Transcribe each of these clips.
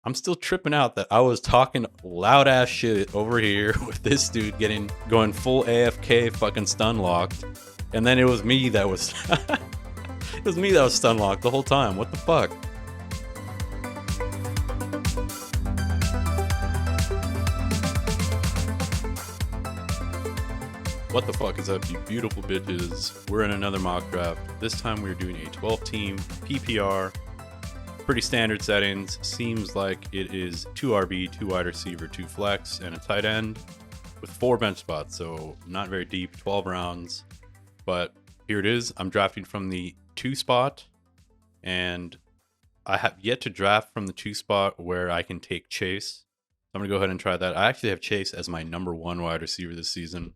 I'm still tripping out that I was talking loud ass shit over here with this dude going full AFK fucking stun locked, and then it was me that was it was me that was stun locked the whole time. What the fuck? What the fuck is up, you beautiful bitches? We're in another mock draft. This time we're doing a 12-team PPR. Pretty standard settings. Seems like it is 2 RB, 2 wide receiver, 2 flex, and a tight end with 4 bench spots. So not very deep, 12 rounds. But here it is. I'm drafting from the 2 spot, and I have yet to draft from the 2 spot where I can take Chase. So I'm going to go ahead and try that. I actually have Chase as my number 1 wide receiver this season.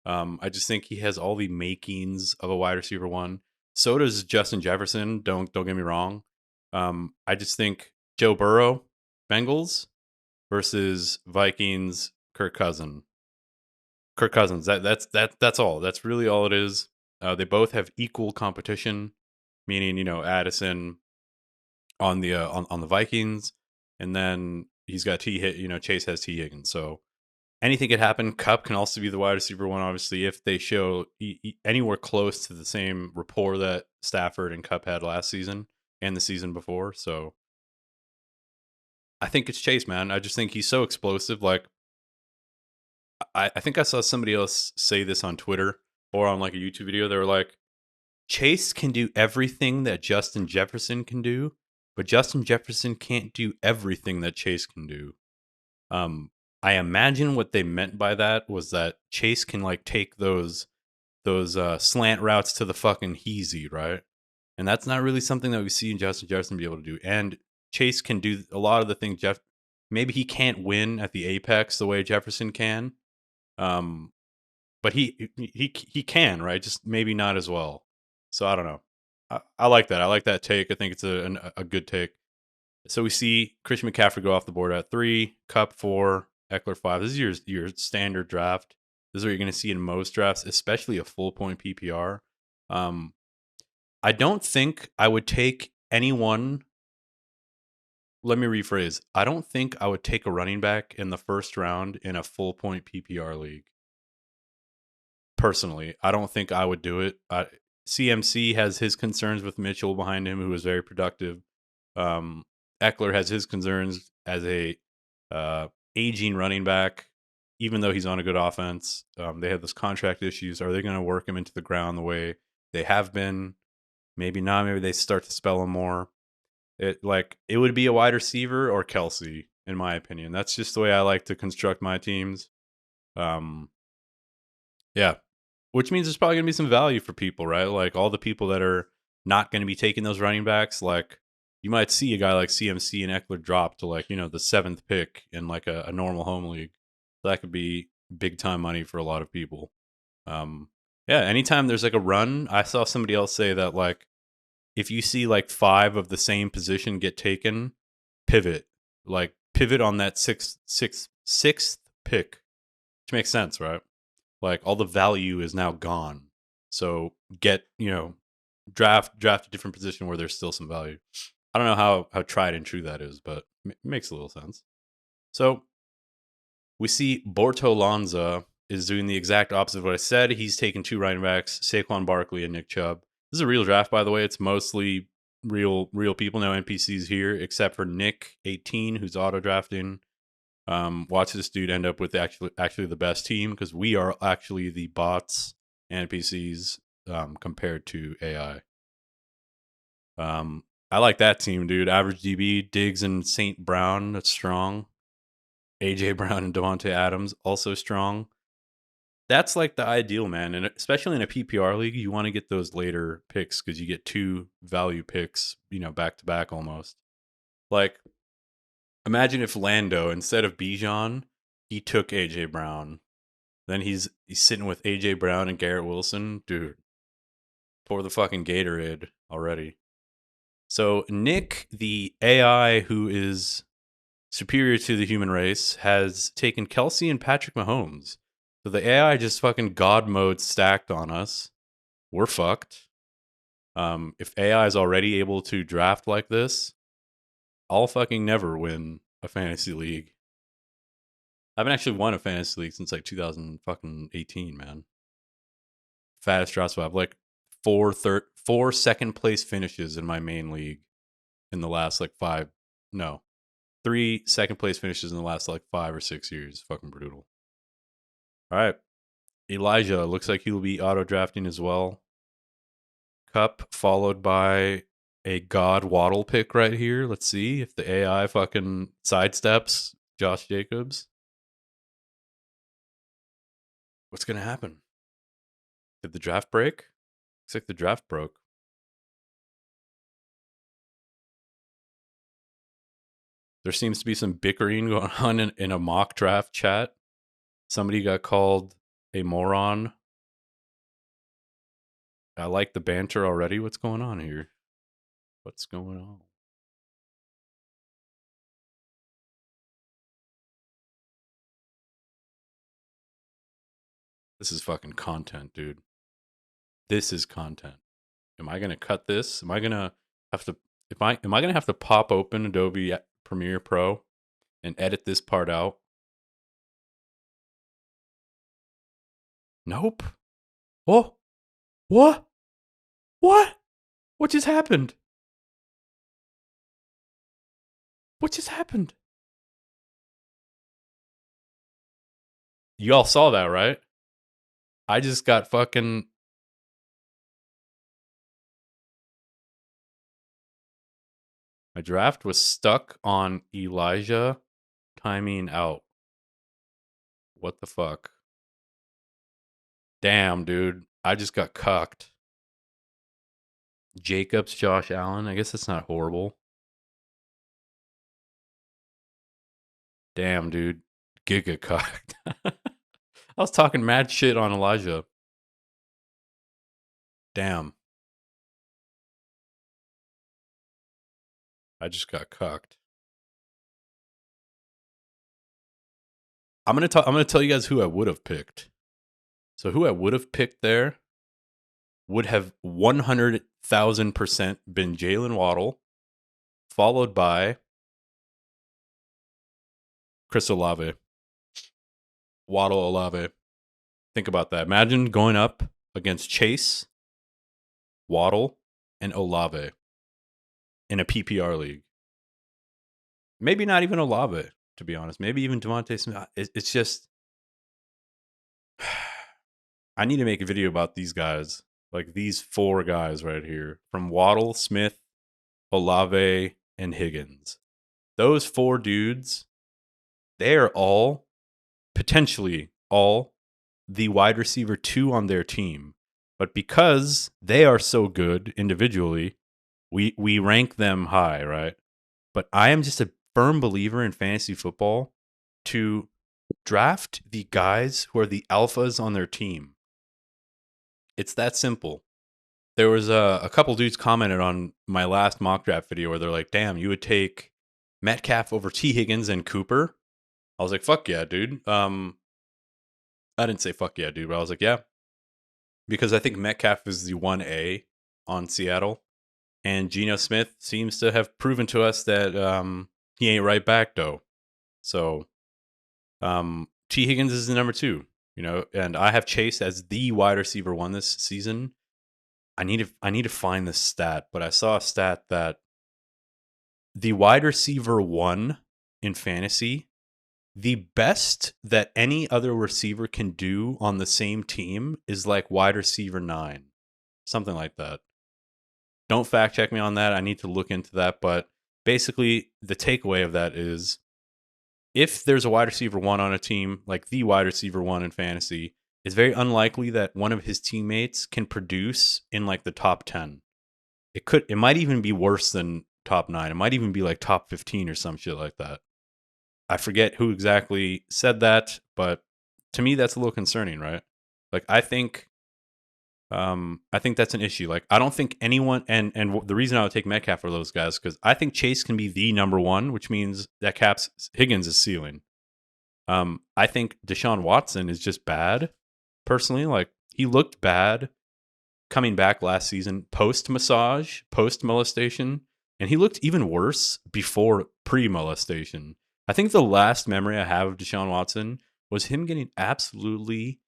I just think he has all the makings of a wide receiver 1. So does Justin Jefferson. Don't get me wrong. I just think Joe Burrow, Bengals versus Vikings, Kirk Cousins. That's all. That's really all it is. They both have equal competition, meaning Addison on the on the Vikings, and then he's got Chase has T Higgins. So anything could happen. Kupp can also be the wide receiver 1, obviously, if they show anywhere close to the same rapport that Stafford and Kupp had last season and the season before. So I think it's Chase, man. I just think he's so explosive. Like, I think I saw somebody else say this on Twitter or on like a YouTube video. They were like, Chase can do everything that Justin Jefferson can do, but Justin Jefferson can't do everything that Chase can do. I imagine what they meant by that was that Chase can like take those slant routes to the fucking heezy, right? And that's not really something that we see in Justin Jefferson be able to do. And Chase can do a lot of the things maybe he can't win at the apex the way Jefferson can. But he can, right? Just maybe not as well. So I don't know. I like that. I like that take. I think it's a good take. So we see Christian McCaffrey go off the board at 3, Kupp 4, Eckler 5. This is your standard draft. This is what you're going to see in most drafts, especially a full point PPR. I don't think I would take anyone. Let me rephrase. I don't think I would take a running back in the first round in a full point PPR league. Personally, I don't think I would do it. CMC has his concerns with Mitchell behind him, who was very productive. Eckler has his concerns as a aging running back, even though he's on a good offense. They have those contract issues. Are they going to work him into the ground the way they have been? Maybe not. Maybe they start to spell him more. It would be a wide receiver or Kelsey, in my opinion. That's just the way I like to construct my teams. Yeah. Which means there's probably going to be some value for people, right? Like all the people that are not going to be taking those running backs, like you might see a guy like CMC and Eckler drop to like, the 7th pick in like a normal home league. That could be big time money for a lot of people. Yeah, anytime there's like a run, I saw somebody else say that like if you see like 5 of the same position get taken, pivot on that sixth pick, which makes sense, right? Like all the value is now gone. So draft a different position where there's still some value. I don't know how tried and true that is, but it makes a little sense. So we see Bortolonza is doing the exact opposite of what I said. He's taken 2 running backs, Saquon Barkley and Nick Chubb. This is a real draft, by the way. It's mostly real people, no NPCs here, except for Nick 18, who's auto drafting. Watch this dude end up with actually the best team, because we are actually the bots and NPCs compared to AI. I like that team, dude. Average DB, Diggs and St. Brown, that's strong. AJ Brown and Devontae Adams, also strong. That's like the ideal, man. And especially in a PPR league, you want to get those later picks because you get 2 value picks, back to back almost. Like, imagine if Lando, instead of Bijan, he took AJ Brown. Then he's sitting with AJ Brown and Garrett Wilson. Dude, pour the fucking Gatorade already. So Nick, the AI who is superior to the human race, has taken Kelsey and Patrick Mahomes. So the AI just fucking God mode stacked on us. We're fucked. If AI is already able to draft like this, I'll fucking never win a fantasy league. I haven't actually won a fantasy league since like 2018, man. Fattest drop spot. I have like four second place finishes in my main league in the last like no, 3 second place finishes in the last like 5 or 6 years. Fucking brutal. All right. Elijah looks like he'll be auto drafting as well. Cup followed by a God Waddle pick right here. Let's see if the AI fucking sidesteps Josh Jacobs. What's going to happen? Did the draft break? Looks like the draft broke. There seems to be some bickering going on in a mock draft chat. Somebody got called a moron. I like the banter already. What's going on here? What's going on? This is fucking content, dude. This is content. Am I gonna cut this? Am I gonna have to? Am I gonna have to pop open Adobe Premiere Pro and edit this part out? Nope. Oh, what? What? What just happened? What just happened? You all saw that, right? I just got fucking. My draft was stuck on Elijah timing out. What the fuck? Damn, dude. I just got cucked. Jacobs, Josh Allen. I guess that's not horrible. Damn, dude. Giga cucked. I was talking mad shit on Elijah. Damn. I just got cucked. I'm gonna tell you guys who I would have picked. So who I would have picked there would have 100,000% been Jalen Waddle, followed by Chris Olave. Waddle Olave. Think about that. Imagine going up against Chase, Waddle, and Olave in a PPR league. Maybe not even Olave, to be honest. Maybe even Devontae Smith. It's just, I need to make a video about these guys, like these 4 guys right here, from Waddle, Smith, Olave, and Higgins. Those 4 dudes, they are all, potentially all, the wide receiver 2 on their team. But because they are so good individually, we rank them high, right? But I am just a firm believer in fantasy football to draft the guys who are the alphas on their team. It's that simple. There was a couple dudes commented on my last mock draft video where they're like, damn, you would take Metcalf over T. Higgins and Cooper? I was like, fuck yeah, dude. I didn't say fuck yeah, dude, but I was like, yeah. Because I think Metcalf is the 1A on Seattle. And Geno Smith seems to have proven to us that he ain't right back, though. So T. Higgins is the number 2, and I have Chase as the wide receiver 1 this season. I need to find this stat, but I saw a stat that the wide receiver 1 in fantasy, the best that any other receiver can do on the same team is like wide receiver 9, something like that. Don't fact check me on that. I need to look into that. But basically, the takeaway of that is if there's a wide receiver 1 on a team, like the wide receiver 1 in fantasy, it's very unlikely that one of his teammates can produce in like the top 10. It might even be worse than top 9. It might even be like top 15 or some shit like that. I forget who exactly said that, but to me, that's a little concerning, right? Like, I think that's an issue. Like, I don't think anyone, and the reason I would take Metcalf for those guys, because I think Chase can be the number 1, which means that caps Higgins' ceiling. I think Deshaun Watson is just bad, personally. Like, he looked bad coming back last season, post-massage, post-molestation, and he looked even worse before pre-molestation. I think the last memory I have of Deshaun Watson was him getting absolutely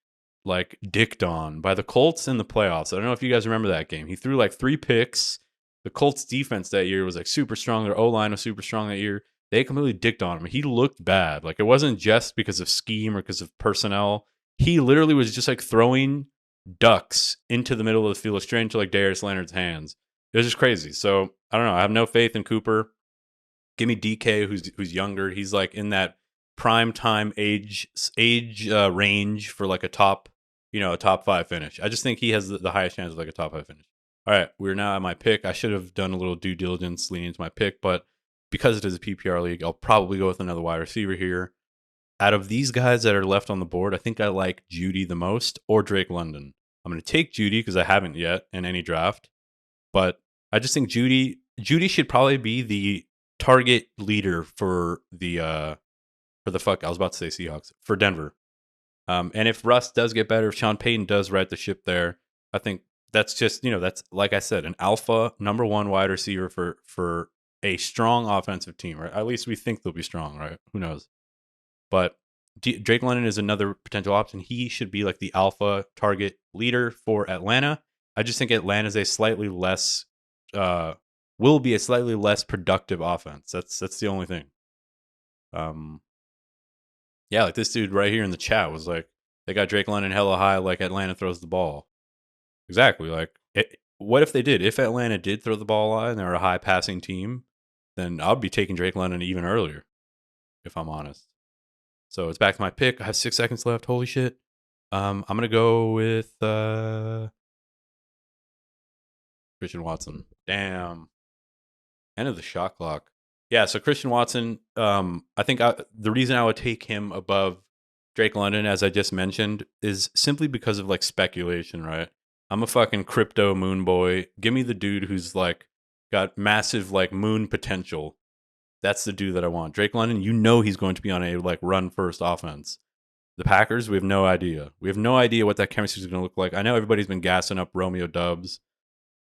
like dicked on by the Colts in the playoffs. I don't know if you guys remember that game. He threw like 3 picks. The Colts defense that year was like super strong. Their O-line was super strong that year. They completely dicked on him. He looked bad. Like it wasn't just because of scheme or because of personnel. He literally was just like throwing ducks into the middle of the field straight into like Darius Leonard's hands. It was just crazy. So I don't know. I have no faith in Cooper. Give me DK, who's younger. He's like in that prime time age range for like a top, a top 5 finish. I just think he has the highest chance of like a top 5 finish. All right, we're now at my pick. I should have done a little due diligence leaning into my pick, but because it is a PPR league, I'll probably go with another wide receiver here. Out of these guys that are left on the board, I think I like Judy the most or Drake London. I'm going to take Judy because I haven't yet in any draft, but I just think Judy should probably be the target leader for the I was about to say Seahawks for Denver. And if Russ does get better, if Sean Payton does right the ship there, I think that's just that's like I said, an alpha number 1 wide receiver for a strong offensive team, right? At least we think they'll be strong, right? Who knows? But Drake London is another potential option. He should be like the alpha target leader for Atlanta. I just think Atlanta's a slightly less will be a slightly less productive offense. That's the only thing. Yeah, like this dude right here in the chat was like, they got Drake London hella high, like Atlanta throws the ball. Exactly. Like, what if they did? If Atlanta did throw the ball a lot and they're a high passing team, then I'll be taking Drake London even earlier, if I'm honest. So it's back to my pick. I have 6 seconds left. Holy shit. I'm gonna go with Christian Watson. Damn. End of the shot clock. Yeah, so Christian Watson, I think the reason I would take him above Drake London, as I just mentioned, is simply because of like speculation, right? I'm a fucking crypto moon boy. Give me the dude who's like got massive like moon potential. That's the dude that I want. Drake London, he's going to be on a like run first offense. The Packers, we have no idea. We have no idea what that chemistry is going to look like. I know everybody's been gassing up Romeo Dubs,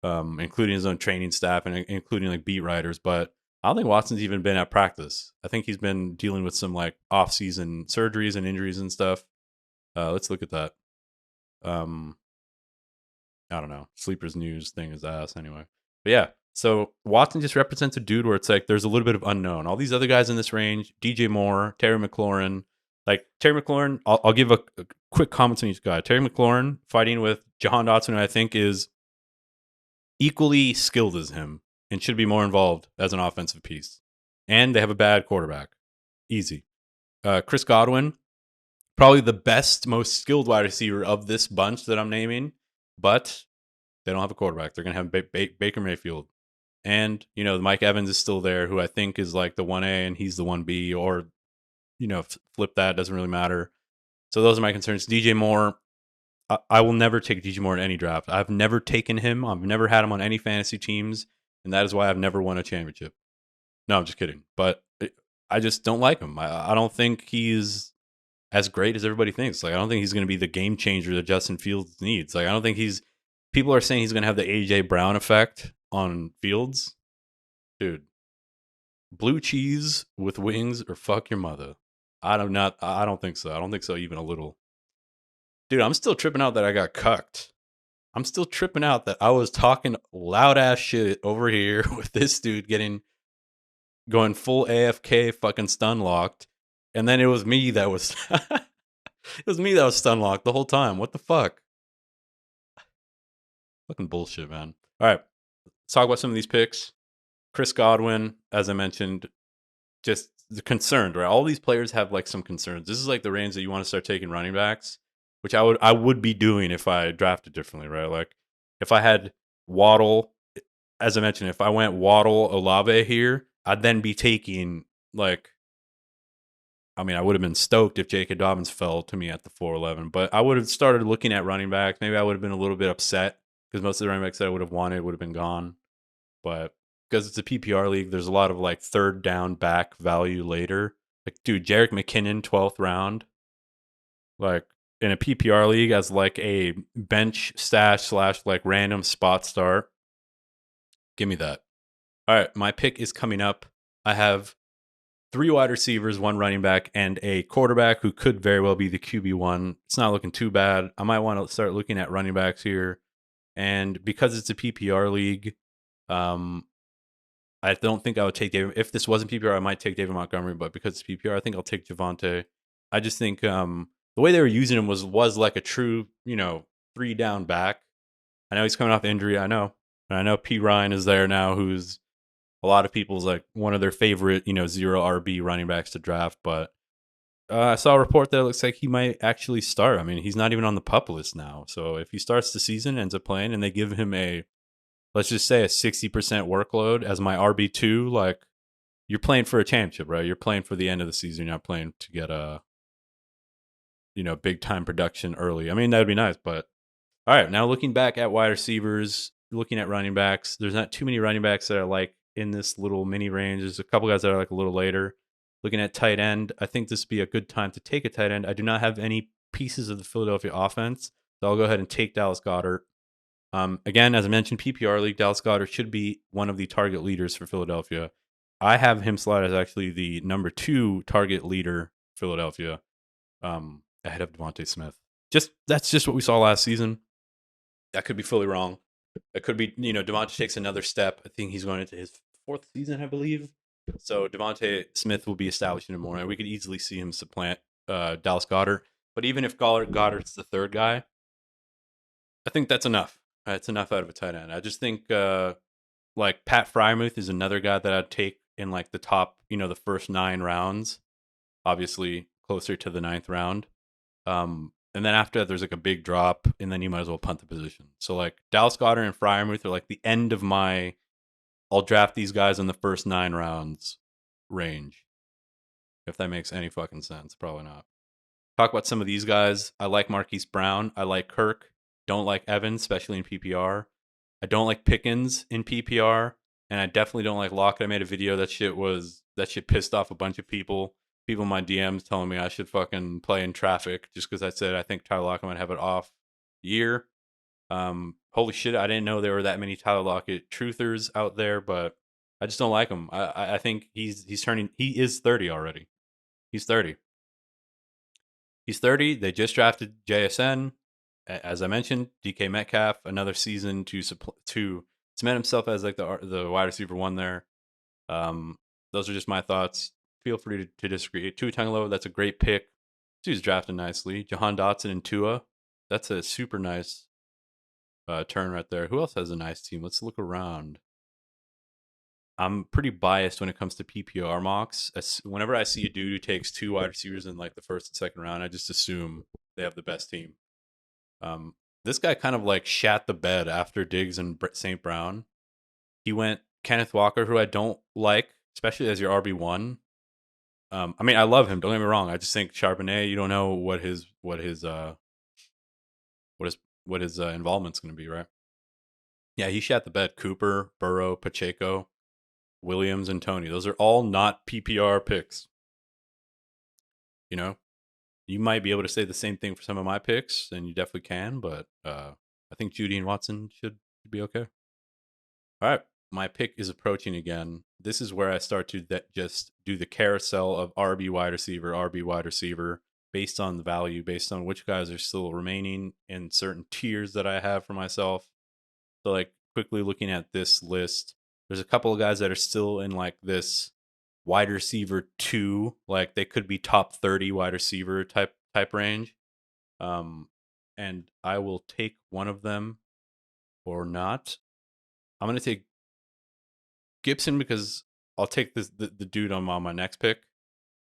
including his own training staff and including like beat writers, but I don't think Watson's even been at practice. I think he's been dealing with some like off-season surgeries and injuries and stuff. Let's look at that. I don't know. Sleepers News thing is ass anyway. But yeah, so Watson just represents a dude where it's like there's a little bit of unknown. All these other guys in this range, DJ Moore, Terry McLaurin. Like Terry McLaurin, I'll give a quick comment on each guy. Terry McLaurin fighting with Jahan Dotson, who I think is equally skilled as him and should be more involved as an offensive piece. And they have a bad quarterback. Easy. Chris Godwin, probably the best, most skilled wide receiver of this bunch that I'm naming, but they don't have a quarterback. They're going to have Baker Mayfield. And, Mike Evans is still there, who I think is like the 1A and he's the 1B, or, flip that. Doesn't really matter. So those are my concerns. DJ Moore, I will never take DJ Moore in any draft. I've never taken him. I've never had him on any fantasy teams. And that is why I've never won a championship. No, I'm just kidding. But I just don't like him. I don't think he's as great as everybody thinks. Like, I don't think he's going to be the game changer that Justin Fields needs. Like, I don't think people are saying he's going to have the AJ Brown effect on Fields. Dude, blue cheese with wings or fuck your mother. I don't think so. I don't think so even a little. Dude, I'm still tripping out that I got cucked. I'm still tripping out that I was talking loud ass shit over here with this dude going full AFK fucking stun locked. And then it was me that was stun locked the whole time. What the fuck? Fucking bullshit, man. All right. Let's talk about some of these picks. Chris Godwin, as I mentioned, just the concerned, right? All these players have like some concerns. This is like the range that you want to start taking running backs, which I would be doing if I drafted differently, right? Like if I had Waddle, as I mentioned, if I went Waddle Olave here, I'd then be taking I would have been stoked if J.K. Dobbins fell to me at the 411, but I would have started looking at running backs. Maybe I would have been a little bit upset because most of the running backs that I would have wanted would have been gone. But because it's a PPR league, there's a lot of like third down back value later. Like, dude, Jerick McKinnon, 12th round. Like, in a PPR league as like a bench stash / like random spot start. Give me that. All right, my pick is coming up. I have 3 wide receivers, 1 running back, and a quarterback who could very well be the QB1. It's not looking too bad. I might want to start looking at running backs here. And because it's a PPR league, um, I don't think I would take David. If this wasn't PPR, I might take David Montgomery, but because it's PPR, I think I'll take Javonte. I just think the way they were using him was like a true, 3-down back. I know he's coming off injury. I know. And I know P. Ryan is there now, who's a lot of people's like one of their favorite, 0 RB running backs to draft. But I saw a report that it looks like he might actually start. I mean, he's not even on the PUP list now. So if he starts the season, ends up playing, and they give him let's just say a 60% workload as my RB2, like you're playing for a championship, right? You're playing for the end of the season. You're not playing to get a, big time production early. I mean, that'd be nice, but all right. Now looking back at wide receivers, looking at running backs, there's not too many running backs that are like in this little mini range. There's a couple guys that are like a little later. Looking at tight end, I think this would be a good time to take a tight end. I do not have any pieces of the Philadelphia offense, so I'll go ahead and take Dallas Goedert. Again, as I mentioned, PPR league, Dallas Goedert should be one of the target leaders for Philadelphia. I have him slotted as actually the number 2 target leader for Philadelphia, ahead of Devontae Smith. That's just what we saw last season. That could be fully wrong. It could be, Devontae takes another step. I think he's going into his 4th season, I believe. So Devontae Smith will be established in a more. We could easily see him supplant Dallas Goedert. But even if Goddard's the 3rd guy, I think that's enough. It's enough out of a tight end. I just think like Pat Freiermuth is another guy that I'd take in like the top, the first 9 rounds. Obviously closer to the 9th round. And then after that, there's like a big drop, and then you might as well punt the position. So like Dallas Goedert and Freiermuth are like the end of my I'll draft these guys in the first 9 rounds range. If that makes any fucking sense. Probably not. Talk about some of these guys. I like Marquise Brown. I like Kirk. Don't like Evans, especially in PPR. I don't like Pickens in PPR. And I definitely don't like Lockett. I made a video that shit pissed off a bunch of people. People in my DMs telling me I should fucking play in traffic just because I said I think Tyler Lockett might have an off year. Holy shit, I didn't know there were that many Tyler Lockett truthers out there, but I just don't like him. I think he is 30 already. He's 30. He's 30. They just drafted JSN. As I mentioned, DK Metcalf, another season to cement himself as like the wide receiver 1 there. Those are just my thoughts. Feel free to disagree. Tua Tagovailoa, that's a great pick. Dude's drafted nicely. Jahan Dotson and Tua, that's a super nice turn right there. Who else has a nice team? Let's look around. I'm pretty biased when it comes to PPR mocks. Whenever I see a dude who takes 2 wide receivers in like the 1st and 2nd round, I just assume they have the best team. This guy kind of like shat the bed after Diggs and St. Brown. He went Kenneth Walker, who I don't like, especially as your RB1. I mean, I love him. Don't get me wrong. I just think Charbonnet. You don't know what his involvement's going to be, right? Yeah, he shat the bed. Cooper, Burrow, Pacheco, Williams, and Tony. Those are all not PPR picks. You might be able to say the same thing for some of my picks, and you definitely can. But I think Judy and Watson should be okay. All right. My pick is approaching again. This is where I start to just do the carousel of RB wide receiver, based on the value, based on which guys are still remaining in certain tiers that I have for myself. So, like, quickly looking at this list, there's a couple of guys that are still in like this wide receiver 2, like they could be top 30 wide receiver type range. And I will take one of them or not. I'm going to take Gibson because I'll take the dude on my next pick.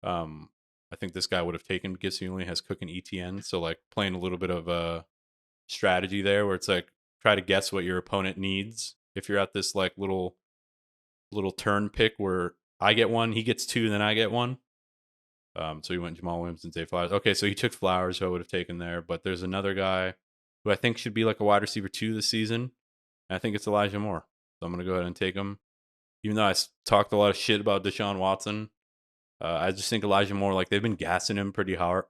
I think this guy would have taken Gibson. He only has Cook and ETN, so like playing a little bit of a strategy there, where it's like try to guess what your opponent needs. If you're at this like little turn pick where I get 1, he gets 2, and then I get 1. So he went Jamal Williams and Zay Flowers. Okay, so he took Flowers, who I would have taken there, but there's another guy who I think should be like a wide receiver 2 this season. And I think it's Elijah Moore. So I'm gonna go ahead and take him. Even though I talked a lot of shit about Deshaun Watson, I just think Elijah Moore, like they've been gassing him pretty hard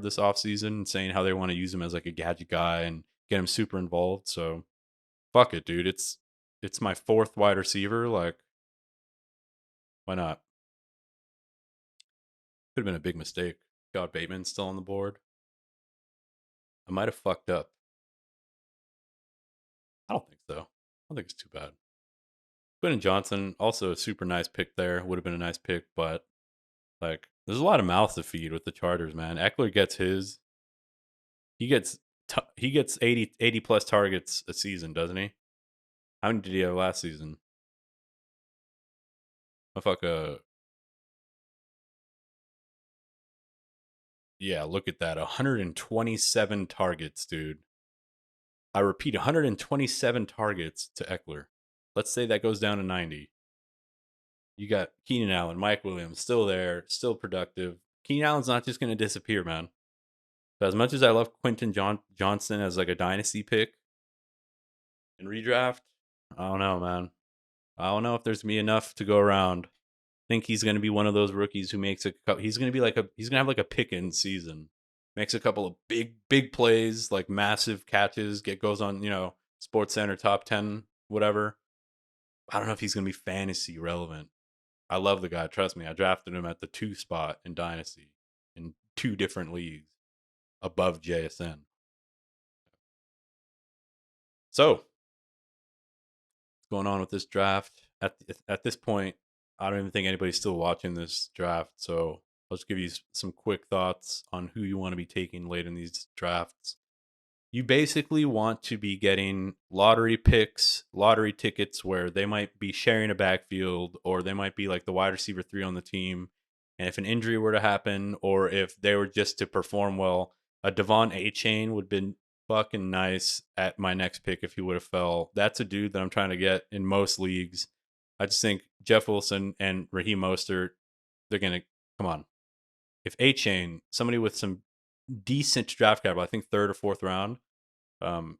this offseason, saying how they want to use him as like a gadget guy and get him super involved. So fuck it, dude. It's my 4th wide receiver. Like, why not? Could have been a big mistake. Got Bateman still on the board. I might have fucked up. I don't think so. I don't think it's too bad. Quentin Johnson, also a super nice pick there. Would have been a nice pick, but like there's a lot of mouths to feed with the Chargers, man. Eckler gets his. He gets 80 plus targets a season, doesn't he? How many did he have last season? Oh, fuck, yeah, look at that. 127 targets, dude. I repeat, 127 targets to Eckler. Let's say that goes down to 90. You got Keenan Allen, Mike Williams, still there, still productive. Keenan Allen's not just going to disappear, man. But as much as I love Johnson as like a dynasty pick in redraft, I don't know, man. I don't know if there's gonna be enough to go around. I think he's gonna be one of those rookies who makes he's gonna have like a Pickens season. Makes a couple of big plays, like massive catches, goes on, Sports Center top 10, whatever. I don't know if he's gonna be fantasy relevant. I love the guy, trust me. I drafted him at the 2 spot in Dynasty in 2 different leagues above JSN. So, what's going on with this draft? At this point, I don't even think anybody's still watching this draft. So I'll just give you some quick thoughts on who you want to be taking late in these drafts. You basically want to be getting lottery picks, lottery tickets where they might be sharing a backfield or they might be like the wide receiver 3 on the team. And if an injury were to happen or if they were just to perform well, a Devon A-Chain would have been fucking nice at my next pick if he would have fell. That's a dude that I'm trying to get in most leagues. I just think Jeff Wilson and Raheem Mostert, they're going to come on. If A-Chain, somebody with some decent draft capital, I think 3rd or 4th round,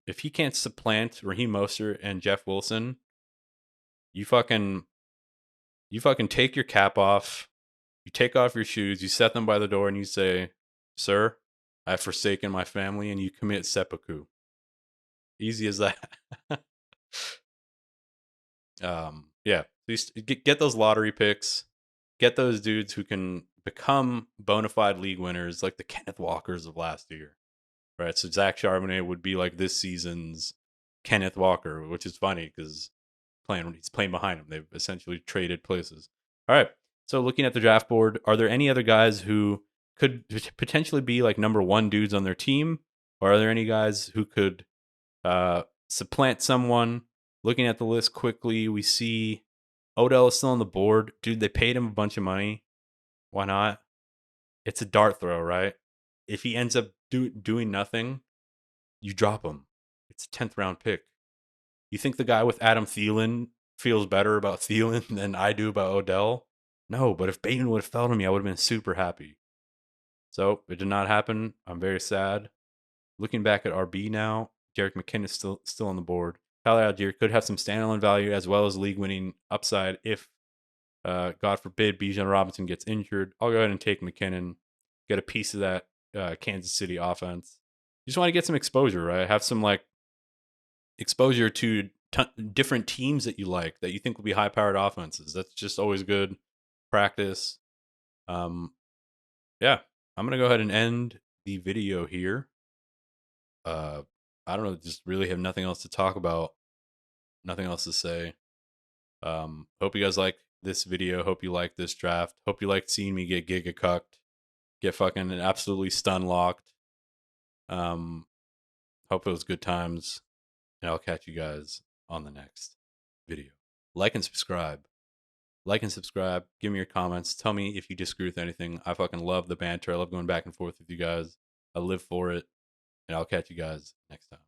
if he can't supplant Raheem Mostert and Jeff Wilson, you fucking take your cap off, you take off your shoes, you set them by the door, and you say, "Sir, I have forsaken my family," and you commit seppuku. Easy as that. Yeah. Get those lottery picks. Get those dudes who can become bona fide league winners, like the Kenneth Walkers of last year. Right. So Zach Charbonnet would be like this season's Kenneth Walker, which is funny because he's playing behind him. They've essentially traded places. All right. So looking at the draft board, are there any other guys who could potentially be like number 1 dudes on their team? Or are there any guys who could supplant someone? Looking at the list quickly, we see Odell is still on the board. Dude, they paid him a bunch of money. Why not? It's a dart throw, right? If he ends up doing nothing, you drop him. It's a 10th round pick. You think the guy with Adam Thielen feels better about Thielen than I do about Odell? No, but if Bateman would have fell to me, I would have been super happy. So it did not happen. I'm very sad. Looking back at RB now, Jerick McKinnon is still on the board. Tyler Algier could have some standalone value as well as league winning upside if, God forbid, Bijan Robinson gets injured. I'll go ahead and take McKinnon, get a piece of that Kansas City offense. You just want to get some exposure, right? Have some like exposure to different teams that you like that you think will be high-powered offenses. That's just always good practice. Yeah, I'm gonna go ahead and end the video here. I don't know, just really have nothing else to talk about, nothing else to say. Hope you guys like this video. Hope you like this draft. Hope you liked seeing me get giga cucked, get fucking absolutely stun locked. Hope it was good times, and I'll catch you guys on the next video. Like and subscribe. Like and subscribe. Give me your comments. Tell me if you disagree with anything. I fucking love the banter. I love going back and forth with you guys. I live for it. And I'll catch you guys next time.